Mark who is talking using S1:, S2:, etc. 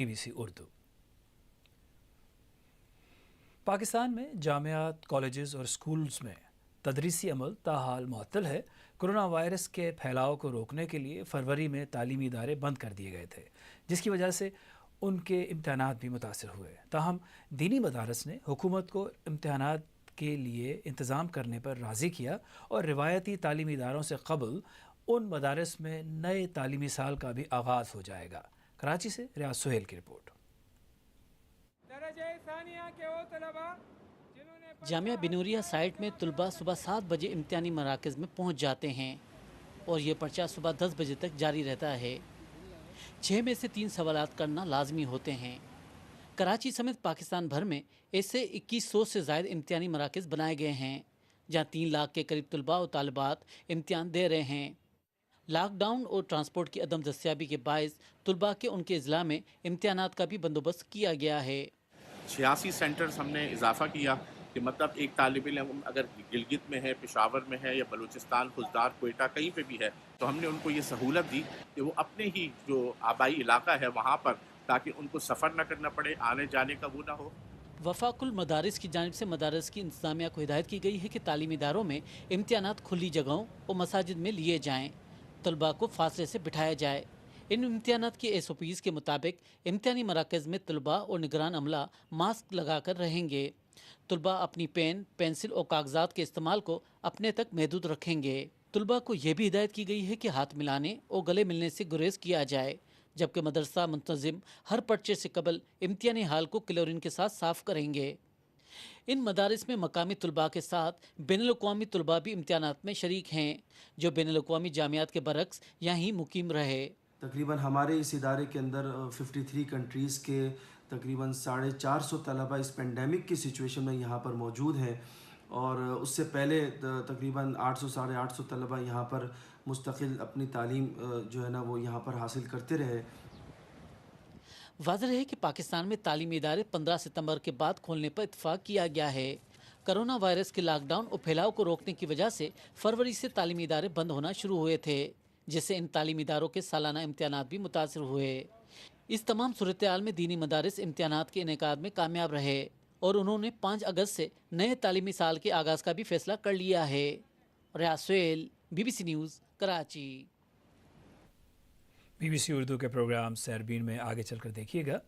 S1: BBC Urdu. Pakistan में जामियात, colleges और schools में तदरीसी अमल ताहाल मुअत्तल है। कोरोना वायरस के फैलाव को रोकने के लिए फरवरी में तालीमी इदारे बंद कर दिए गए थे, जिसकी वजह से उनके इम्तहानात भी मुतासर हुए। ताहम दीनी मदारस ने हुकूमत को इम्तहानात के लिए इंतज़ाम करने पर राज़ी किया और रिवायती तालीमी इदारों से कबल उन मदारस में नए तालीमी साल का भी आगाज़ हो जाएगा। कराची से रियाज सुहेल की रिपोर्ट।
S2: जामिया बिनूरिया साइट में तुलबा सुबह 7 बजे इम्तिहानी मराकज़ में पहुंच जाते हैं और ये पर्चा सुबह 10 बजे तक जारी रहता है। 6 में से 3 सवालात करना लाजमी होते हैं। कराची समेत पाकिस्तान भर में ऐसे 2100 से ज़ायद इम्तिहानी मराकज़ बनाए गए हैं, जहां 3 लाख के करीब तुलबा और तालिबात इम्तिहान दे रहे हैं। लॉकडाउन और ट्रांसपोर्ट की अदम दस्तियाबी के बायस तुलबा के उनके अजला में इम्तिहानात का भी बंदोबस्त किया गया है।
S3: 86 सेंटर्स हमने इजाफा किया कि मतलब एक तालिब इल्म अगर गिलगित में है, पेशावर में है या बलूचिस्तान, खुजदार, क्वेटा कहीं पे भी है, तो हमने उनको ये सहूलत दी कि वो अपने ही जो आबाई इलाका है वहाँ पर, ताकि उनको सफ़र न करना पड़े, आने जाने का वो ना हो।
S2: वफाकुल मदारिस की जानिब से मदारिस की इंतजामिया को हिदायत की गई है कि तालीमी इदारों में इम्तिहानात खुली जगहों और मसाजिद में लिए जाएँ, तलबा को फासले से बिठाया जाए। इन इम्तिहानात के SOPs के मुताबिक इम्तिहानी मराकज़ में तलबा और निगरान अमला मास्क लगाकर रहेंगे। तलबा अपनी पेन, पेंसिल और कागजात के इस्तेमाल को अपने तक महदूद रखेंगे। तलबा को यह भी हिदायत की गई है कि हाथ मिलाने और गले मिलने से गुरेज किया जाए, जबकि मदरसा मुंतजिम हर पर्चे से कबल इम्तिहानी हाल को क्लोरीन के साथ साफ करेंगे। इन मदारिस में मकामी तलबा के साथ बैनुल-अक़वामी तलबा भी इम्तिहानात में शरीक हैं, जो बैनुल-अक़वामी जामियात के बरक्स यहीं मुकीम रहे।
S4: तकरीबन हमारे इस इदारे के अंदर 53 कंट्रीज़ के तकरीबन 450 तलबा इस पेंडेमिक की सिचुएशन में यहाँ पर मौजूद हैं, और उससे पहले तकरीबन 800 साढ़े 800 तलबा यहाँ पर मुस्तकिल अपनी तालीम जो है ना वो यहाँ पर हासिल करते रहे।
S2: वाज़ेह है कि पाकिस्तान में तालीमी इदारे 15 सितंबर के बाद खोलने पर इत्तफाक किया गया है। कोरोना वायरस के लॉकडाउन और फैलाव को रोकने की वजह से फरवरी से तालीमी इदारे बंद होना शुरू हुए थे, जिससे इन तालीमी इदारों के सालाना इम्तिहानात भी मुतासर हुए। इस तमाम सूरत हाल में दीनी मदारिस इम्तिहानात के इनेकाद में कामयाब रहे और उन्होंने 5 अगस्त से नए तालीमी साल के आगाज़ का भी फैसला कर लिया है। Riaz Suhail, BBC news, Karachi.
S1: BBC Urdu के प्रोग्राम सैरबीन में आगे चलकर देखिएगा।